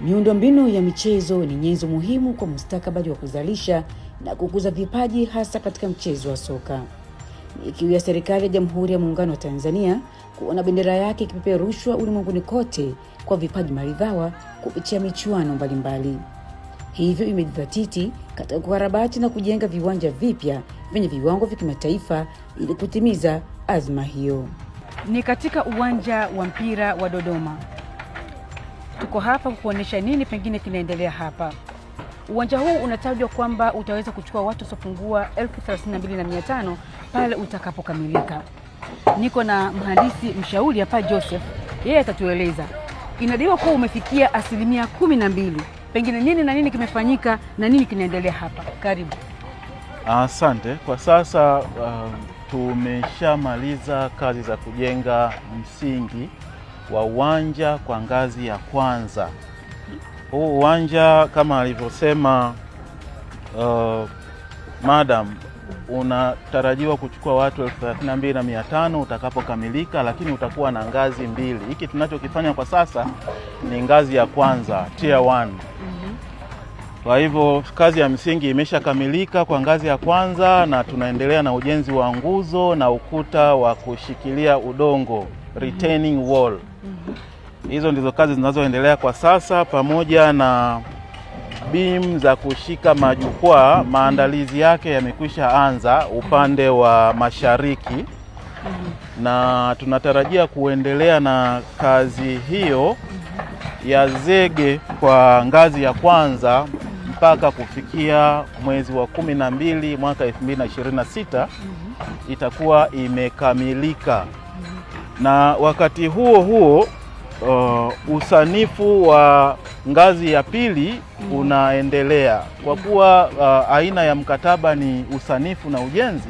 Miundombinu ya michezo ni nyenzo muhimu kwa mustakabali wa kuzalisha na kukuza vipaji, hasa katika mchezo wa soka. Ni kiu ya serikali ya Jamhuri ya Muungano wa Tanzania kuona bendera yake ikipeperushwa ulimwenguni kote kwa vipaji maridhawa kupitia michuano mbalimbali. Hivyo imejidhatiti katika kukarabati na kujenga viwanja vipya vyenye viwango vya kimataifa ili kutimiza azma hiyo. Ni katika uwanja wa mpira wa Dodoma. Tuko hapa kuonyesha nini pengine kinaendelea hapa. Uwanja huu unatajwa kwamba utaweza kuchukua watu wasiopungua 32,500 pale utakapokamilika. Niko na mhandisi mshauri hapa Joseph, yeye atatueleza. Inadaiwa kuwa umefikia 12%. Pengine nini na nini kimefanyika na nini kinaendelea hapa? Karibu. Asante. Kwa sasa tumeshamaliza kazi za kujenga msingi wa uwanja kwa ngazi ya kwanza. Huu uwanja kama alivyosema madam, unatarajiwa kuchukua watu 32,500 utakapokamilika, lakini utakuwa na ngazi mbili. Hiki tunachokifanya kwa sasa ni ngazi ya kwanza, tier 1. Kwa hivyo kazi ya msingi imeshakamilika kwa ngazi ya kwanza, na tunaendelea na ujenzi wa nguzo na ukuta wa kushikilia udongo, retaining wall. Hizo ndizo kazi zinazoendelea kwa sasa, pamoja na beam za kushika majukwaa. Maandalizi yake yamekwisha anza upande wa mashariki, na tunatarajia kuendelea na kazi hiyo ya zege kwa ngazi ya kwanza mpaka kufikia mwezi wa 12 mwaka 2026 itakuwa imekamilika. Na wakati huo huo usanifu wa ngazi ya pili unaendelea, kwa kuwa aina ya mkataba ni usanifu na ujenzi.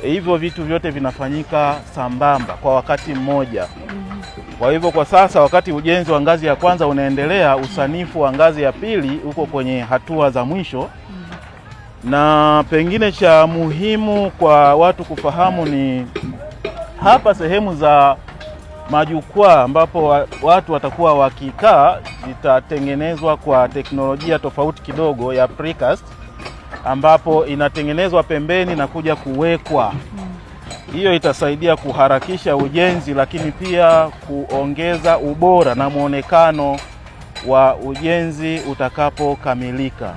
Hivyo vitu vyote vinafanyika sambamba kwa wakati mmoja. Kwa hivyo kwa sasa, wakati ujenzi wa ngazi ya kwanza unaendelea, usanifu wa ngazi ya pili uko kwenye hatua za mwisho. Na pengine cha muhimu kwa watu kufahamu ni hapa sehemu za majukwaa ambapo watu watakuwa wakikaa zitatengenezwa kwa teknolojia tofauti kidogo ya precast, ambapo inatengenezwa pembeni na kuja kuwekwa. Hiyo itasaidia kuharakisha ujenzi, lakini pia kuongeza ubora na muonekano wa ujenzi utakapokamilika.